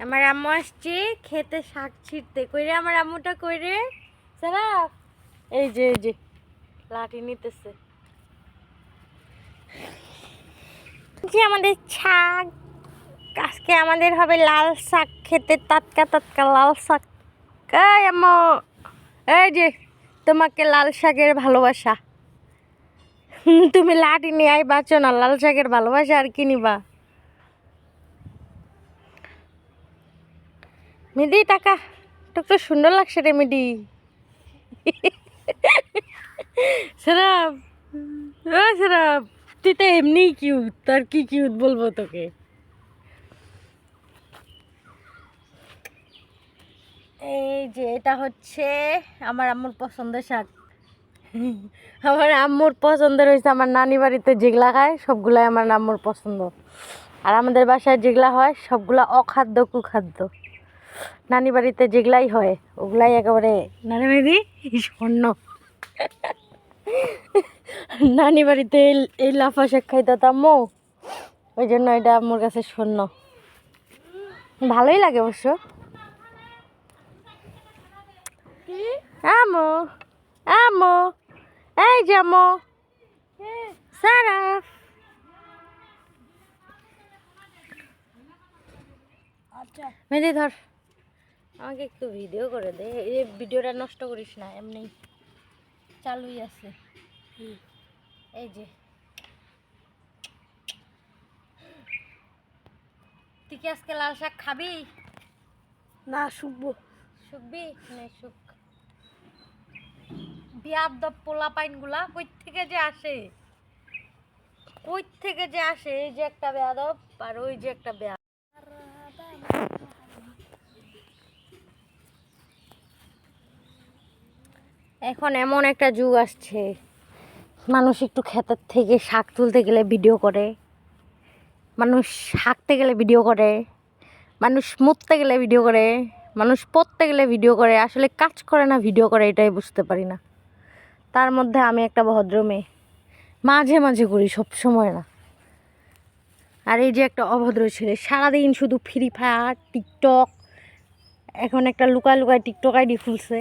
আমার আম্মু আসছে খেতে শাক ছিঁড়তে। কইরে আমার আম্মুটা কইরে সারা এই যে লাঠি নিতেছে। যে আমাদের শাক, আজকে আমাদের হবে লাল শাক খেতে, টাটকা টাটকা লাল শাক। এই আম্মু, এই যে তোমাকে লাল শাকের ভালোবাসা। তুমি লাঠি নিয়ে আই বাঁচো না, লাল শাকের ভালোবাসা আর কি নিবা? মিদি টাকা তো সুন্দর লাগছে রে মিদি। সেরাব, ও সেরাব, তুই তো এমনি কিউট, তার কি কিউট বলবো তোকে। এই যে এটা হচ্ছে আমার আম্মুর পছন্দের শাক। আমার আম্মুর পছন্দের হয়েছে আমার নানি বাড়িতে যেগুলা খায় সবগুলাই আমার আম্মুর পছন্দ, আর আমাদের বাসায় যেগুলা হয় সবগুলা অখাদ্য কুখাদ্য। নানি বাড়িতে যেগুলাই হয় ওগুলাই একেবারে নানি বাড়ি স্বর্ণ। নানি বাড়িতে এই লাফা শাক খাইতো আম্মু, ওই জন্য এটা আম্মুর কাছে স্বর্ণ। ভালোই লাগে অবশ্য। আম্মু, আম্মু, এই যে আম্মু সারাফ। আচ্ছা মেহেদি ধর, আমাকে একটু ভিডিও করে দে। এই ভিডিওটা নষ্ট করিস না, এমনি চালুই আছে। এই যে তুই কি আজকে লাল শাক খাবি? না শুকবো। শুকবি নে শুক। বিয়াদব পোলা পাইন গুলা কই থেকে যে আসে, কই থেকে যে আসে। এই যে একটা বেয়াদব আর ওই যে একটা বেয়াদব। এখন এমন একটা যুগ আসছে, মানুষ একটু ক্ষেতের থেকে শাক তুলতে গেলে ভিডিও করে, মানুষ হাঁকতে গেলে ভিডিও করে, মানুষ মুততে গেলে ভিডিও করে, মানুষ পড়তে গেলে ভিডিও করে। আসলে কাজ করে না ভিডিও করে, এটাই বুঝতে পারি না। তার মধ্যে আমি একটা ভদ্র মেয়ে, মাঝে মাঝে করি, সব সময় না। আর এই যে একটা অভদ্র ছেলে, সারাদিন শুধু ফ্রি ফায়ার টিকটক। এখন একটা লুকায় লুকায় টিকটক আইডি খুলছে।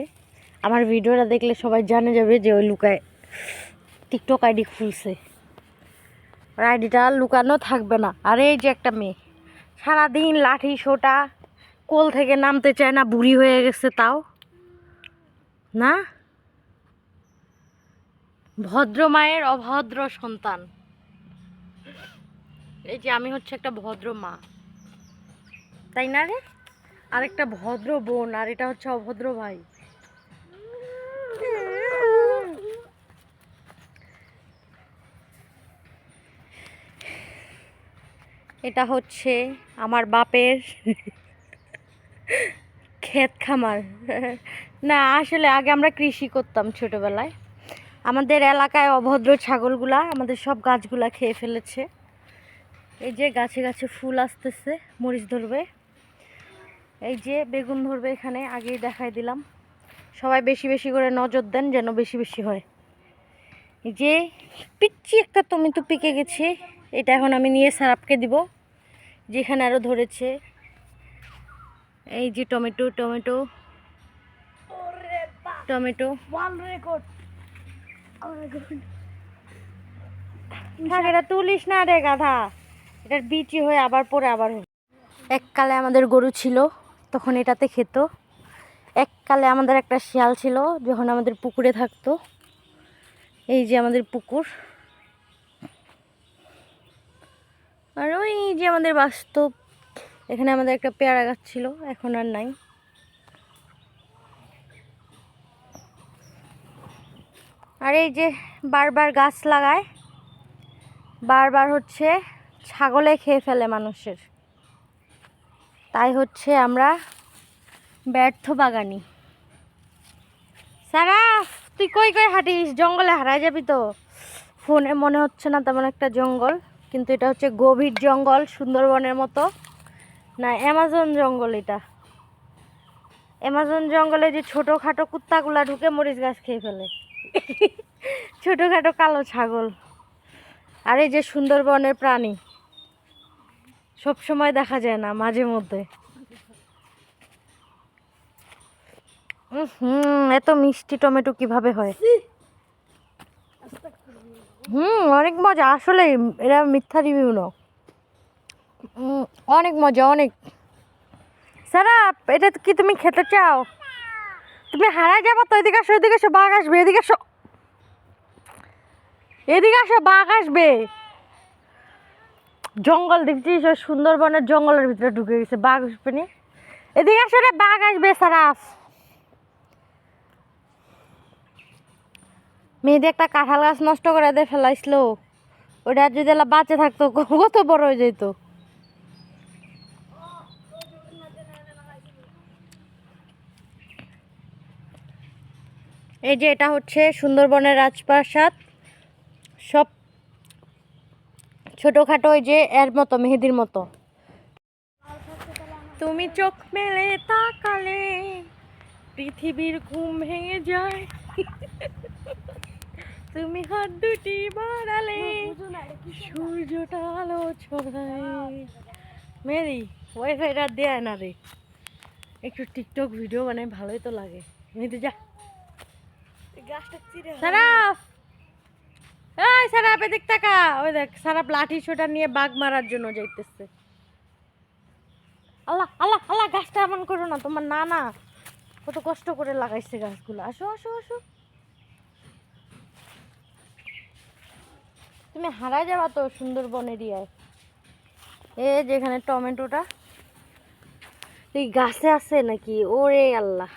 আমার ভিডিওটা দেখলে সবাই জানে যাবে যে ওই লুকায় টিকটক আইডি খুলছে। আর আইডিটা লুকানো থাকবে না। আর এই যে একটা মেয়ে, সারাদিন লাঠি সোটা, কোল থেকে নামতে চায় না, বুড়ি হয়ে গেছে তাও না। ভদ্র মায়ের অভদ্র সন্তান। এই যে আমি হচ্ছে একটা ভদ্র মা, তাই না রে? আর একটা ভদ্র বোন, আর এটা হচ্ছে অভদ্র ভাই। এটা হচ্ছে আমার বাপের ক্ষেত খামার। না আসলে আগে আমরা কৃষি করতাম ছোটবেলায়। আমাদের এলাকায় অভদ্র ছাগলগুলা আমাদের সব গাছগুলা খেয়ে ফেলেছে। এই যে গাছে গাছে ফুল আসতেছে, মরিচ ধরবে, এই যে বেগুন ধরবে এখানে, আগেই দেখাই দিলাম। সবাই বেশি বেশি করে নজর দেন যেন বেশি বেশি হয়। এই যে পিচ্ছি একটা টমেটো পেকে গেছে, এটা এখন আমি নিয়ে সারাপকে দিব, যেখানে আরও ধরেছে। এই যে টমেটো টমেটো টমেটো। এটা তুলিস না রে গাধা, এটার বিচি হয়ে আবার পরে আবার হবে। এককালে আমাদের গরু ছিল, তখন এটাতে খেত। এককালে আমাদের একটা শিয়াল ছিল, যখন আমাদের পুকুরে থাকতো। এই যে আমাদের পুকুর, আর ওই যে আমাদের বাস্তব। এখানে আমাদের একটা পেয়ারা গাছ ছিল, এখন আর নাই। আর এই যে বারবার গাছ লাগায়, বারবার হচ্ছে ছাগলে খেয়ে ফেলে মানুষের, তাই হচ্ছে আমরা ব্যর্থ বাগানি। সারাফ, তুই কই কই হাঁটিস? জঙ্গলে হারাই যাবি তো। ফোনে মনে হচ্ছে না তেমন একটা জঙ্গল, কিন্তু এটা হচ্ছে গভীর জঙ্গল, সুন্দরবনের মতো না, অ্যামাজন জঙ্গল এটা। অ্যামাজন জঙ্গলে যে ছোটোখাটো কুত্তাগুলা ঢুকে মরিচ গাছ খেয়ে ফেলে, ছোটোখাটো কালো ছাগল। আর এই যে সুন্দরবনের প্রাণী সব সময় দেখা যায় না, মাঝে মধ্যে। এত মিষ্টি টমেটো কিভাবে হয়? অনেক মজা আসলে, এরা মিথ্যা রিভিউ না। অনেক মজা, অনেক। সারা, এটা কি তুমি খেতে চাও? তুমি হারায় যাবো তো। এদিকে আসো, এদিকে আসো, বাঘ আসবে। এদিকে আসো, এদিকে আসো, বাঘ আসবে। জঙ্গল দেখছিস, ওই সুন্দরবনের জঙ্গলের ভিতরে ঢুকে গেছে, বাঘ আসবে নি। এদিকে আসো রে, বাঘ আসবে। সারাফ, মেহেদি একটা কাঁঠাল গাছ নষ্ট করে দিয়ে ফেলাইছিল। ওটা যদি এলা বাঁচে থাকতো কত বড় হয়ে যেত। এই যে এটা হচ্ছে সুন্দরবনের রাজপ্রাসাদ। সব ছোটখাটো, ওই যে এর মতো, মেহেদির মতো। তুমি চোখ মেলে তাকালে পৃথিবীর ঘুম ভেঙে যায়, তুমি হাত দুটি বাড়ালে সূর্যটা আলো ছড়ায়। মেরি ওয়াইফাইটা দেয় না রে, একটু টিকটক ভিডিও বানাই, ভালোই তো লাগে। মেহেদি যা। সারাফ, এই সারাফ, এদিক তাকা। ওই দেখ, সারাফ লাঠি ছোটা নিয়ে বাঘ মারার জন্য যাইতেছে। আল্লাহ আল্লাহ আল্লাহ, গাছটা এমন করো না, তোমার নানা কত কষ্ট করে লাগাইছে গাছগুলো। আসো আসো আসো, তুমি হারাই যাবা তো সুন্দরবন এরিয়ায়। এই যেখানে টমেটোটা এই গাছে আছে নাকি? ওরে আল্লাহ,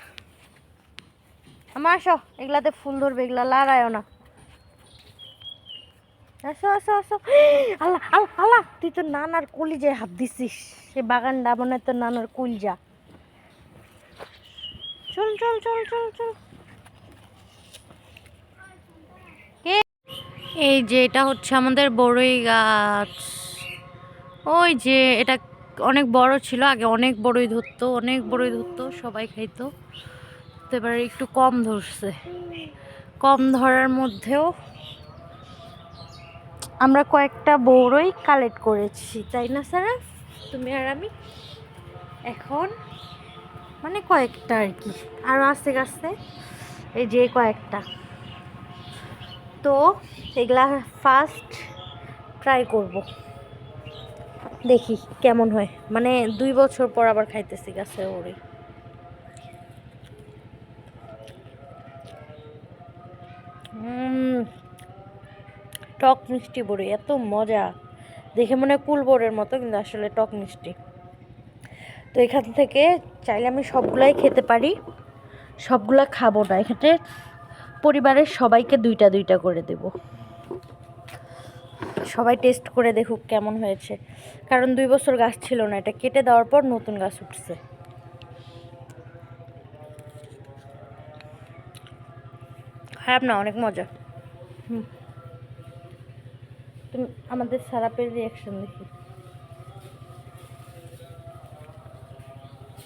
আমার আসো, এগুলাতে ফুল ধরবে, এগুলা লড়াইও না। আসো আসো আসো। আল্লাহ আল্লাহ আল্লাহ, তুই তো নানার কলিজায় হাত দিছিস। সে বাগানটা মনে তো নানার কলিজা। চল চল চল চল চল। এই যে এটা হচ্ছে আমাদের বড়ই গাছ। ওই যে এটা অনেক বড় ছিল আগে, অনেক বড়ই ধরতো, অনেক বড়ই ধরতো, সবাই খাইতো। তো এবার একটু কম ধরছে। কম ধরার মধ্যেও আমরা কয়েকটা বড়ই কালেক্ট করেছি, তাই না স্যার? তুমি আর আমি এখন, মানে কয়েকটা আর কি, আরও আস্তে আস্তে। এই যে কয়েকটা, তো এগুলা ফার্স্ট ট্রাই করব, দেখি কেমন হয়। মানে 2 বছর পর আবার খাইতেছি গাছের ওরে। টক মিষ্টি বড়ি, এত মজা। দেখে মনে হয় কুল বড়ের মতো, কিন্তু আসলে টক মিষ্টি। তো এখান থেকে চাইলে আমি সবগুলাই খেতে পারি, সবগুলা খাবো না। এখানে পরিবারের সবাইকে 2টা 2টা করে দেব। সবাই টেস্ট করে দেখুক কেমন হয়েছে, কারণ 2 বছর গাছ ছিল না, এটা কেটে দেওয়ার পর নতুন গাছ উঠছে। খারাপ না, অনেক মজা। তুমি আমাদের সারাপের রিয়াকশন দেখি।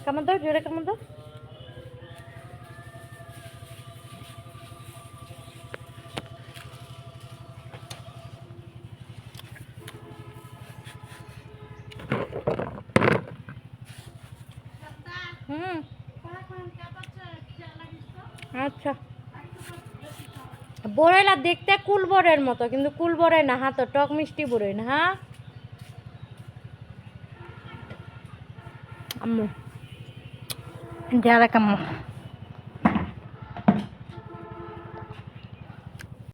কেমন দাও, জোরে কেমন দাও। আচ্ছা, বড়াইলা দেখতে কুল বড়ের মতো, কিন্তু কুল বড়াই না, হ্যাঁ তো টক মিষ্টি বড়াই না। হ্যাঁ আম্মু, যারা কাম্মু।